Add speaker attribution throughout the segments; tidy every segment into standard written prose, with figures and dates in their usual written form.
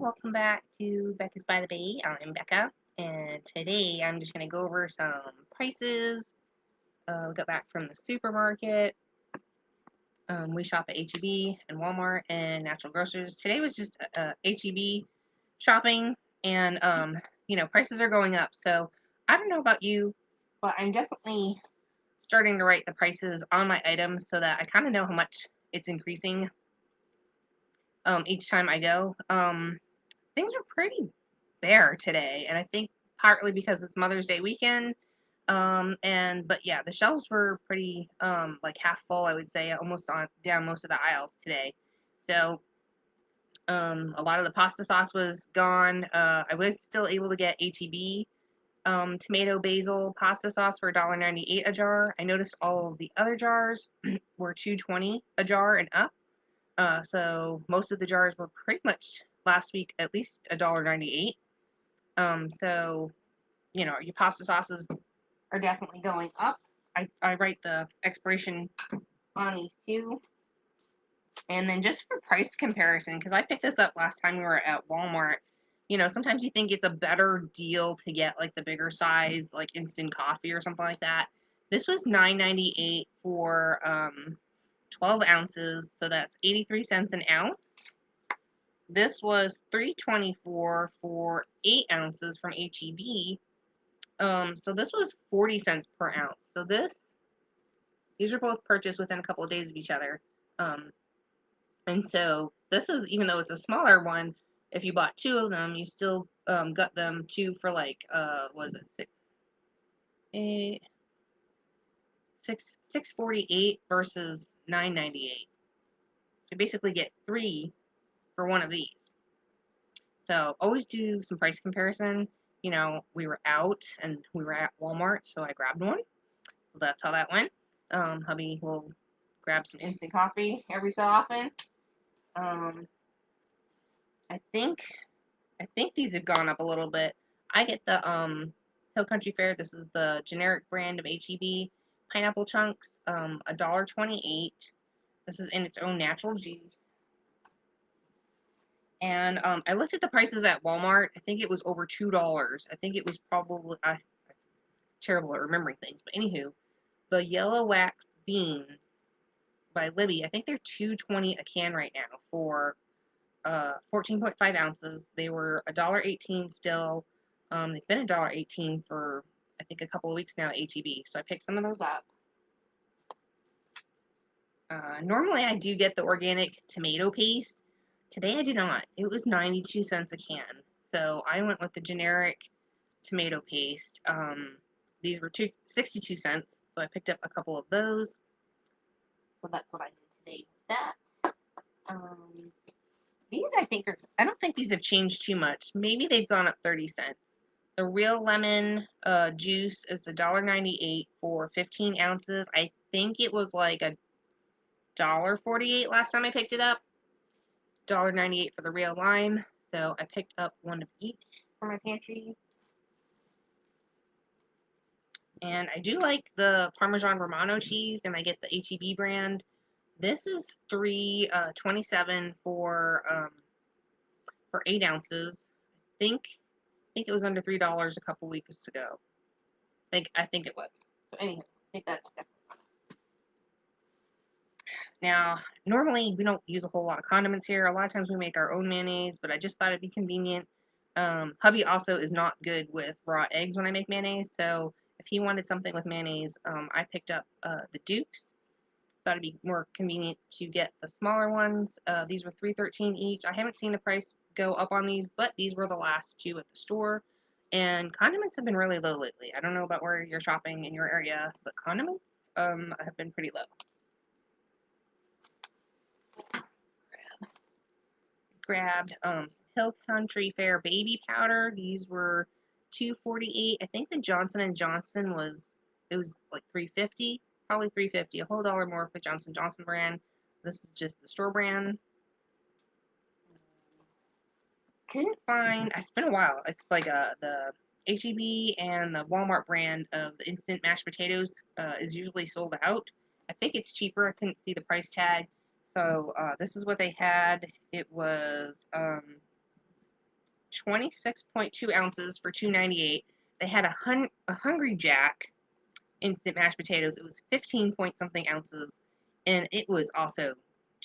Speaker 1: welcome back to Becca's by the Bay. I'm Becca, and today I'm just going to go over some prices. We got back from the supermarket. We shop at HEB and Walmart and Natural Grocers. Today was just HEB shopping, and prices are going up. So I don't know about you, but I'm definitely starting to write the prices on my items so that I kind of know how much it's increasing each time I go. Things are pretty bare today, and I think partly because it's Mother's Day weekend. But yeah, the shelves were pretty like half full, I would say, almost on down most of the aisles today. So a lot of the pasta sauce was gone. I was still able to get HEB tomato basil pasta sauce for $1.98 a jar. I noticed all of the other jars were $2.20 a jar and up. So most of the jars were pretty much last week at least $1.98. So your pasta sauces are definitely going up. I write the expiration on these too. And then just for price comparison, because I picked this up last time we were at Walmart. Sometimes you think it's a better deal to get like the bigger size, like instant coffee or something like that. This was $9.98 for 12 ounces, so that's 83 cents an ounce. This was $3.24 for 8 ounces from HEB. So this was 40 cents per ounce. So these are both purchased within a couple of days of each other. And so this is, even though it's a smaller one, if you bought two of them, you still got them two for like was it 6.48 versus 9.98. So you basically get three for one of these. So always do some price comparison. We were out and we were at Walmart, so I grabbed one. So that's how that went. Hubby will grab some instant coffee every so often. Um, I think I think these have gone up a little bit. I get the Hill Country Fair. This is the generic brand of HEB pineapple chunks. $1.28. This is in its own natural juice. And I looked at the prices at Walmart. I think it was over $2. I think it was probably terrible at remembering things, but anywho, the yellow wax beans by Libby. I think they're $2.20 a can right now for 14.5 ounces. They were $1.18 still. They've been $1.18 for I think a couple of weeks now at HEB. So I picked some of those up. Normally I do get the organic tomato paste. Today I did not. It was 92 cents a can. So I went with the generic tomato paste. These were 62 cents. So I picked up a couple of those. So that's what I did today with that. These I don't think these have changed too much. Maybe they've gone up 30 cents. The real lemon juice is $1.98 for 15 ounces. I think it was like $1.48 last time I picked it up. $1.98 for the real lime. So I picked up one of each for my pantry. And I do like the Parmesan Romano cheese, and I get the HEB brand. This is $3.27 for 8 ounces. I think it was under $3 a couple weeks ago. I think it was. So anyway, I think that's definitely. Now, normally we don't use a whole lot of condiments here. A lot of times we make our own mayonnaise, but I just thought it'd be convenient. Hubby also is not good with raw eggs when I make mayonnaise, so if he wanted something with mayonnaise, I picked up the Dukes. Thought it'd be more convenient to get the smaller ones. These were $3.13 each. I haven't seen the price go up on these, but these were the last two at the store. And condiments have been really low lately. I don't know about where you're shopping in your area, but condiments have been pretty low. Grabbed some Hill Country Fair baby powder. These were $2.48. I think the Johnson and Johnson was like $3.50, probably $3.50, a whole dollar more for Johnson Johnson brand. This is just the store brand. Couldn't find. It's been a while. It's like the HEB and the Walmart brand of the instant mashed potatoes is usually sold out. I think it's cheaper. I couldn't see the price tag. So this is what they had. It was 26.2 ounces for $2.98. They had a Hungry Jack instant mashed potatoes. It was 15 point something ounces, and it was also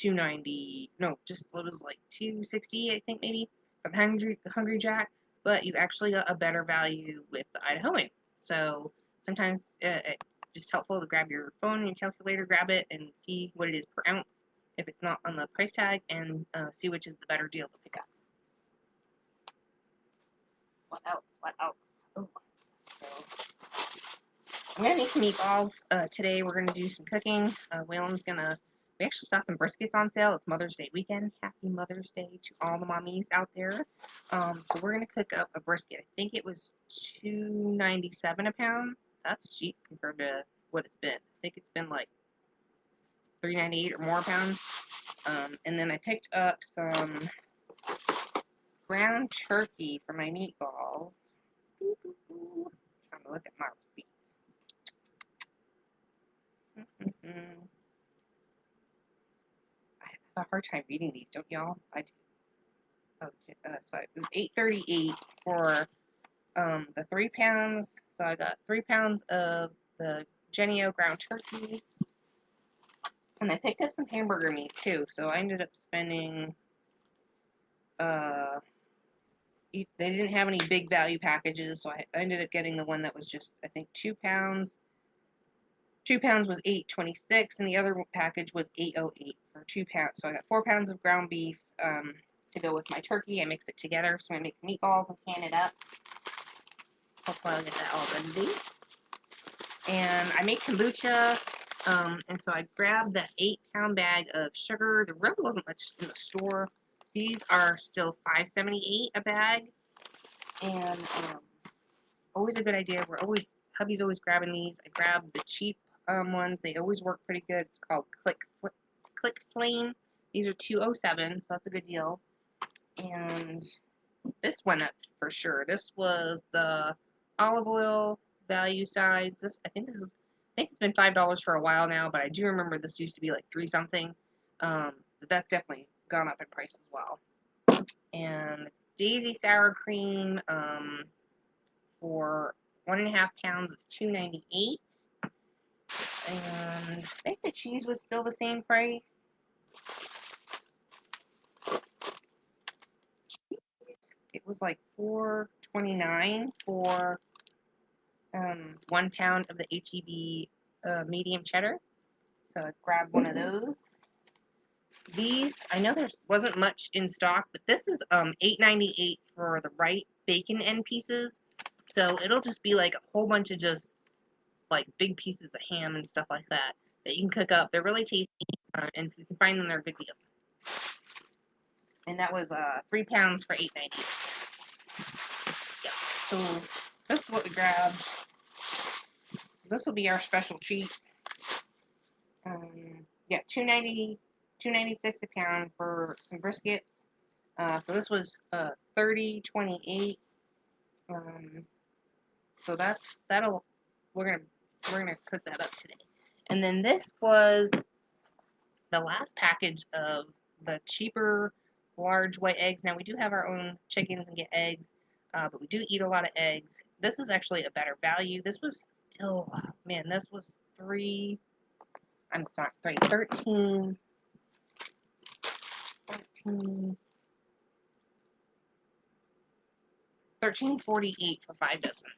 Speaker 1: $2.90. No, just it was like $2.60, I think maybe, from Hungry Jack. But you actually got a better value with the Idahoan. So sometimes it's just helpful to grab your phone and calculator, grab it, and see what it is per ounce if it's not on the price tag, and see which is the better deal to pick up. What else? What else? Oh, so I'm gonna make some meatballs. Today we're gonna do some cooking. Wayland's gonna. We actually saw some briskets on sale. It's Mother's Day weekend. Happy Mother's Day to all the mommies out there. So we're gonna cook up a brisket. I think it was $2.97 a pound. That's cheap compared to what it's been. I think it's been like $3.98 or more a pound. And then I picked up some ground turkey for my meatballs. Trying to look at my receipt. I have a hard time reading these, don't y'all? I do. Oh, so it was $8.38 for the 3 pounds. So I got 3 pounds of the Jennie-O ground turkey, and I picked up some hamburger meat too. So I ended up spending. They didn't have any big value packages, so I ended up getting the one that was just, I think, 2 pounds. 2 pounds was $8.26, and the other package was $8.08 for 2 pounds. So I got 4 pounds of ground beef to go with my turkey. I mix it together, so I make some meatballs and can it up. Hopefully I'll get that all ready. And I make kombucha, and so I grabbed that 8-pound bag of sugar. There really wasn't much in the store. These are still $5.78 a bag, and always a good idea. Hubby's always grabbing these. I grabbed the cheap ones. They always work pretty good. It's called Click Flame. These are $2.07, so that's a good deal. And this went up for sure. This was the olive oil value size. I think it's been $5 for a while now, but I do remember this used to be like 3 something. But that's definitely gone up in price as well. And Daisy sour cream for 1.5 pounds is $2.98. And I think the cheese was still the same price. It was like $4.29 for 1 pound of the HEB medium cheddar. So I grabbed one of those. These, I know there wasn't much in stock, but this is $8.98 for the right bacon end pieces. So it'll just be like a whole bunch of just like big pieces of ham and stuff like that you can cook up. They're really tasty, and if you can find them, they're a good deal. And that was 3 pounds for $8.98. Yeah. So this is what we grabbed. This will be our special treat. Yeah, $2.96 a pound for some briskets. So this was $30.28. So we're gonna cook that up today. And then this was the last package of the cheaper large white eggs. Now we do have our own chickens and get eggs, but we do eat a lot of eggs. This is actually a better value. This was still, man, this was 13. $13.48 for 5 dozen.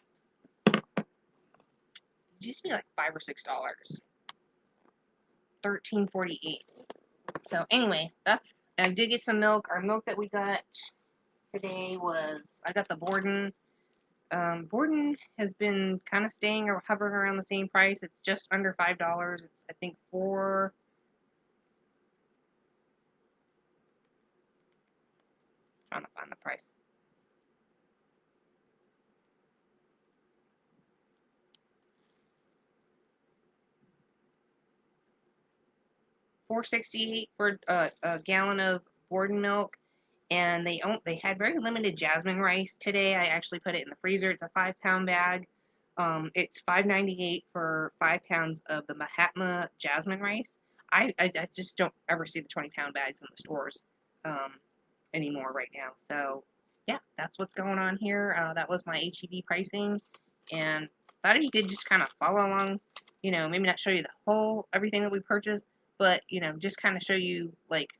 Speaker 1: It used to be like $5 or $6. $13.48. So anyway, I did get some milk. Our milk that we got today was, I got the Borden. Borden has been kind of staying or hovering around the same price. It's just under $5. It's, I think, trying to find the price. $4.68 for a gallon of Borden milk, and they had very limited Jasmine Rice today. I actually put it in the freezer. It's a 5-pound bag. It's $5.98 for 5 pounds of the Mahatma Jasmine Rice. I just don't ever see the 20-pound bags in the stores anymore right now. So yeah, that's what's going on here. That was my HEB pricing, and thought if you could just kind of follow along, maybe not show you the whole everything that we purchased, but just kind of show you like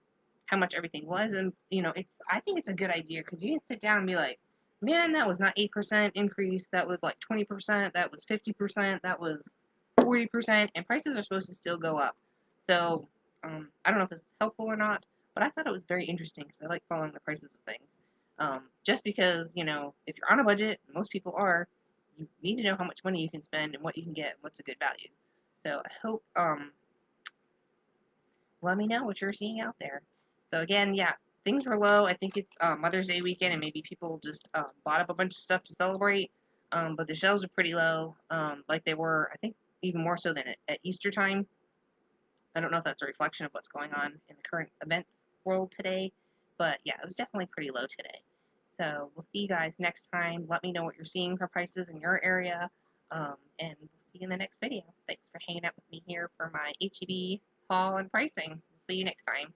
Speaker 1: how much everything was, and I think it's a good idea because you can sit down and be like, man, that was not 8% increase, that was like 20%, that was 50%, that was 40%, and prices are supposed to still go up. So I don't know if this is helpful or not, but I thought it was very interesting because I like following the prices of things. Just because, if you're on a budget, most people are, you need to know how much money you can spend and what you can get and what's a good value. So I hope, let me know what you're seeing out there. So again, yeah, things were low. I think it's Mother's Day weekend and maybe people just bought up a bunch of stuff to celebrate. But the shelves are pretty low, like they were, I think, even more so than at Easter time. I don't know if that's a reflection of what's going on in the current events world today, but yeah, it was definitely pretty low today. So we'll see you guys next time. Let me know what you're seeing for prices in your area, and we'll see you in the next video. Thanks for hanging out with me here for my HEB haul and pricing. We'll see you next time.